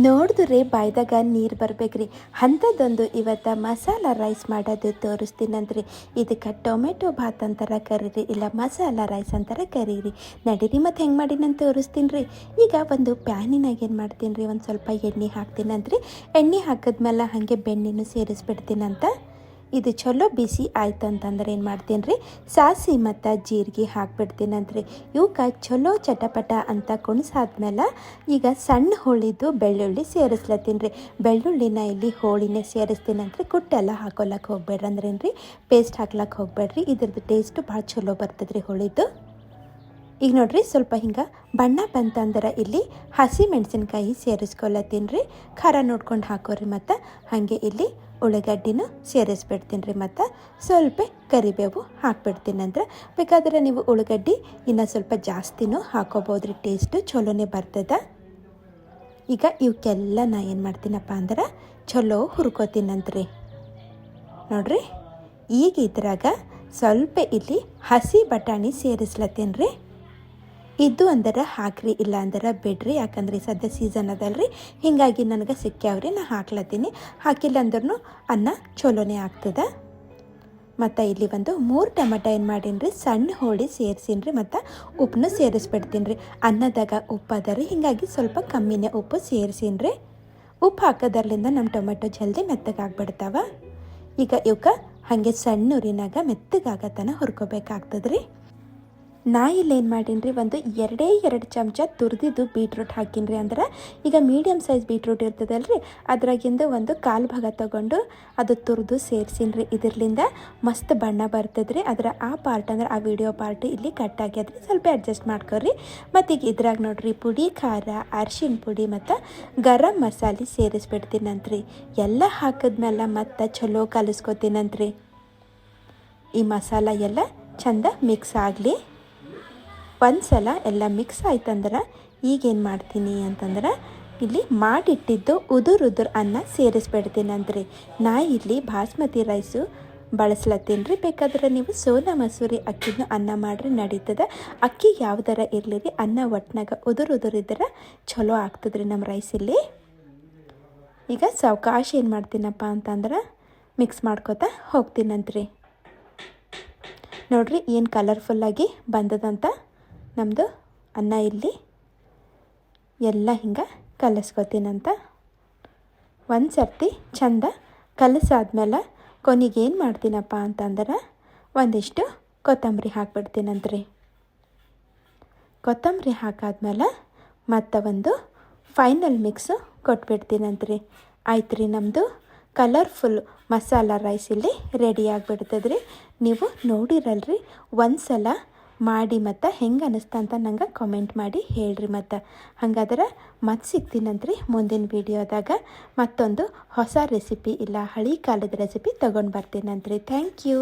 ನೋಡಿದ್ರೆ ಬಾಯ್ದಾಗ ನೀರು ಬರ್ಬೇಕ್ರಿ. ಅಂಥದ್ದೊಂದು ಇವತ್ತು ಮಸಾಲ ರೈಸ್ ಮಾಡೋದು ತೋರಿಸ್ತೀನಂತ್ರಿ. ಇದಕ್ಕೆ ಟೊಮೆಟೊ ಬಾತ್ ಅಂತಾರೆ ಕರೀರಿ, ಇಲ್ಲ ಮಸಾಲ ರೈಸ್ ಅಂತಾರೆ ಕರೀರಿ. ನಡೀರಿ ಮತ್ತು ಹೆಂಗೆ ಮಾಡಿನಂತ ತೋರಿಸ್ತೀನಿ ರೀ. ಈಗ ಒಂದು ಪ್ಯಾನಿನಾಗ ಏನು ಮಾಡ್ತೀನಿ ರೀ, ಒಂದು ಸ್ವಲ್ಪ ಎಣ್ಣೆ ಹಾಕ್ತೀನಂತ್ರಿ. ಎಣ್ಣೆ ಹಾಕಿದ್ಮೇಲೆ ಹಾಗೆ ಬೆಣ್ಣೆನೂ ಸೇರಿಸ್ಬಿಡ್ತೀನಂತ. ಇದು ಚಲೋ ಬಿಸಿ ಆಯ್ತು ಅಂತಂದ್ರೆ ಏನು ಮಾಡ್ತೀನಿ ರೀ, ಸಾಸಿ ಮತ್ತು ಜೀರಿಗೆ ಹಾಕ್ಬಿಡ್ತೀನಂತ್ರಿ. ಇವಕ್ಕೆ ಚಲೋ ಚಟಪಟ ಅಂತ ಕುಣಿಸಾದ್ಮೇಲೆ ಈಗ ಸಣ್ಣ ಹೋಳಿದ್ದು ಬೆಳ್ಳುಳ್ಳಿ ಸೇರಿಸ್ಲತ್ತೀನಿ ರೀ. ಬೆಳ್ಳುಳ್ಳಿನ ಇಲ್ಲಿ ಹೋಳಿನೇ ಸೇರಿಸ್ತೀನಂತ್ರಿ. ಕುಟ್ಟೆಲ್ಲ ಹಾಕೊಳಕ್ಕೆ ಹೋಗ್ಬೇಡ್ರಿ, ಅಂದ್ರೇನು ರೀ ಪೇಸ್ಟ್ ಹಾಕ್ಲಕ್ಕೆ ಹೋಗ್ಬೇಡ್ರಿ. ಇದ್ರದ್ದು ಟೇಸ್ಟು ಭಾಳ ಚಲೋ ಬರ್ತದೆ ರೀ ಹೋಳಿದ್ದು. ಈಗ ನೋಡ್ರಿ ಸ್ವಲ್ಪ ಹಿಂಗೆ ಬಣ್ಣ ಬಂತಂದ್ರೆ ಇಲ್ಲಿ ಹಸಿ ಮೆಣಸಿನ್ಕಾಯಿ ಸೇರಿಸ್ಕೊಳತ್ತೀನಿ ರೀ. ಖಾರ ನೋಡ್ಕೊಂಡು ಹಾಕೋರಿ. ಮತ್ತು ಹಾಗೆ ಇಲ್ಲಿ ಉಳ್ಳಾಗಡ್ಡಿನೂ ಸೇರಿಸ್ಬಿಡ್ತೀನಿ ರೀ. ಮತ್ತು ಸ್ವಲ್ಪ ಕರಿಬೇವು ಹಾಕ್ಬಿಡ್ತೀನಿ. ಅಂದ್ರೆ ಬೇಕಾದ್ರೆ ನೀವು ಉಳ್ಳಾಗಡ್ಡಿ ಇನ್ನೂ ಸ್ವಲ್ಪ ಜಾಸ್ತಿನೂ ಹಾಕೋಬೋದು ರೀ, ಟೇಸ್ಟು ಚಲೋನೇ ಬರ್ತದೆ. ಈಗ ಇವಕ್ಕೆಲ್ಲ ನಾ ಏನು ಮಾಡ್ತೀನಪ್ಪ ಅಂದ್ರೆ ಚಲೋ ಹುರ್ಕೋತೀನಂತ್ರಿ. ನೋಡ್ರಿ ಈಗ ಇದ್ರಾಗ ಸ್ವಲ್ಪ ಇಲ್ಲಿ ಹಸಿ ಬಟಾಣಿ ಸೇರಿಸ್ಲತ್ತೀನಿ ರೀ. ಇದು ಅಂದ್ರೆ ಹಾಕ್ರಿ, ಇಲ್ಲ ಅಂದ್ರೆ ಬಿಡ್ರಿ, ಯಾಕಂದ್ರೆ ಸದ್ಯ ಸೀಸನ್ ಅದಲ್ರಿ, ಹೀಗಾಗಿ ನನಗೆ ಸಿಕ್ಕ್ಯಾವ್ರಿ ನಾ ಹಾಕ್ಲತ್ತೀನಿ. ಹಾಕಿಲ್ಲ ಅಂದ್ರೂ ಅನ್ನ ಚಲೋನೇ ಆಗ್ತದೆ. ಮತ್ತು ಇಲ್ಲಿ ಒಂದು 3 ಟೊಮೆಟೊ ಏನು ಮಾಡೀನಿ ರೀ, ಸಣ್ಣ ಹೋಳಿ ಸೇರಿಸೀನಿ ರೀ. ಮತ್ತು ಉಪ್ಪನ್ನು ಸೇರಿಸ್ಬಿಡ್ತೀನಿ ರೀ. ಅನ್ನದಾಗ ಉಪ್ಪು ಅದ ರೀ, ಹೀಗಾಗಿ ಸ್ವಲ್ಪ ಕಮ್ಮಿನೇ ಉಪ್ಪು ಸೇರಿಸೀನಿ ರೀ. ಉಪ್ಪು ಹಾಕೋದ್ರಲ್ಲಿಂದ ನಮ್ಮ ಟೊಮೆಟೊ ಜಲ್ದಿ ಮೆತ್ತಗಾಗ್ಬಿಡ್ತಾವ. ಈಗ ಇವಕ್ಕೆ ಹಾಗೆ ಸಣ್ಣ ಉರಿನಾಗ ಮೆತ್ತಗಾಗತನ ಹುರ್ಕೋಬೇಕಾಗ್ತದೆ ರೀ. ನಾ ಇಲ್ಲಿ ಏನು ಮಾಡೀನಿ ರೀ, ಒಂದು 2 ಚಮಚ ತುರಿದಿದ್ದು ಬೀಟ್ರೂಟ್ ಹಾಕೀನಿ ರೀ. ಅಂದ್ರೆ ಈಗ ಮೀಡಿಯಮ್ ಸೈಜ್ ಬೀಟ್ರೂಟ್ ಇರ್ತದಲ್ರಿ, ಅದ್ರಾಗಿಂದು ಒಂದು 1/4 ಭಾಗ ತೊಗೊಂಡು ಅದು ತುರಿದು ಸೇರಿಸೀನಿ ರೀ. ಇದರಿಂದ ಮಸ್ತ್ ಬಣ್ಣ ಬರ್ತದೆ ರೀ. ಅದರ ಆ ಪಾರ್ಟ್ ಅಂದ್ರೆ ಆ ವಿಡಿಯೋ ಪಾರ್ಟ್ ಇಲ್ಲಿ ಕಟ್ ಆಗ್ಯದ್ರಿ, ಸ್ವಲ್ಪ ಅಡ್ಜಸ್ಟ್ ಮಾಡ್ಕೊರಿ. ಮತ್ತು ಈಗ ಇದ್ರಾಗ ನೋಡ್ರಿ ಪುಡಿ, ಖಾರ, ಅರ್ಶಿಣ ಪುಡಿ ಮತ್ತು ಗರಂ ಮಸಾಲೆ ಸೇರಿಸ್ಬಿಡ್ತೀನಂತ್ರಿ. ಎಲ್ಲ ಹಾಕಿದ್ಮೇಲೆ ಮತ್ತು ಚಲೋ ಕಲಿಸ್ಕೊತೀನಂತ್ರಿ. ಈ ಮಸಾಲ ಎಲ್ಲ ಚಂದ ಮಿಕ್ಸ್ ಆಗಲಿ. ಒಂದು ಸಲ ಎಲ್ಲ ಮಿಕ್ಸ್ ಆಯ್ತಂದ್ರೆ ಈಗೇನು ಮಾಡ್ತೀನಿ ಅಂತಂದ್ರೆ ಇಲ್ಲಿ ಮಾಡಿಟ್ಟಿದ್ದು ಉದುರು ಅನ್ನ ಸೇರಿಸ್ಬಿಡ್ತೀನಂತ್ರಿ. ನಾ ಇಲ್ಲಿ ಬಾಸ್ಮತಿ ರೈಸು ಬಳಸ್ಲತ್ತೀನಿ ರೀ. ಬೇಕಾದ್ರೆ ನೀವು ಸೋನಾ ಮಸೂರಿ ಅಕ್ಕಿನೂ ಅನ್ನ ಮಾಡಿರಿ ನಡೀತದೆ. ಅಕ್ಕಿ ಯಾವುದರ ಇರಲಿ ರೀ, ಅನ್ನ ಒಟ್ಟಿನಾಗ ಉದುರಿದ್ರೆ ಚಲೋ ಆಗ್ತದೆ ರೀ ನಮ್ಮ ರೈಸಲ್ಲಿ. ಈಗ ಸಾವಕಾಶ ಏನು ಮಾಡ್ತೀನಪ್ಪ ಅಂತಂದ್ರೆ ಮಿಕ್ಸ್ ಮಾಡ್ಕೋತಾ ಹೋಗ್ತೀನಂತ್ರಿ. ನೋಡ್ರಿ ಏನು ಕಲರ್ಫುಲ್ಲಾಗಿ ಬಂದದಂತ ನಮ್ಮದು ಅನ್ನ. ಇಲ್ಲಿ ಎಲ್ಲ ಹಿಂಗೆ ಕಲಿಸ್ಕೊತೀನಂತ. ಒಂದು ಸರ್ತಿ ಚಂದ ಕಲಸಾದ್ಮೇಲೆ ಕೊನೆಗೆ ಏನು ಮಾಡ್ತೀನಪ್ಪ ಅಂತಂದ್ರೆ ಒಂದಿಷ್ಟು ಕೊತ್ತಂಬರಿ ಹಾಕ್ಬಿಡ್ತೀನಂತ್ರಿ. ಕೊತ್ತಂಬರಿ ಹಾಕಾದ್ಮೇಲೆ ಮತ್ತು ಒಂದು ಫೈನಲ್ ಮಿಕ್ಸು ಕೊಟ್ಬಿಡ್ತೀನಂತ್ರಿ. ಆಯ್ತು ರೀ, ನಮ್ಮದು ಕಲರ್ಫುಲ್ ಮಸಾಲ ರೈಸ್ ಇಲ್ಲಿ ರೆಡಿ ಆಗಿಬಿಡ್ತದೆ ರೀ. ನೀವು ನೋಡಿರಲ್ರಿ, ಒಂದು ಸಲ ಮಾಡಿ ಮತ್ತು ಹೆಂಗೆ ಅನ್ನಿಸ್ತಾ ಅಂತ ನಂಗೆ ಕಾಮೆಂಟ್ ಮಾಡಿ ಹೇಳ್ರಿ. ಮತ್ತು ಹಾಗಾದ್ರೆ ಮತ್ತೆ ಸಿಗ್ತೀನಂತ್ರಿ ಮುಂದಿನ ವಿಡಿಯೋದಾಗ. ಮತ್ತೊಂದು ಹೊಸ ರೆಸಿಪಿ ಇಲ್ಲ ಹಳೆ ಕಾಲದ ರೆಸಿಪಿ ತೊಗೊಂಡು ಬರ್ತೀನಂತ್ರಿ. Thank you.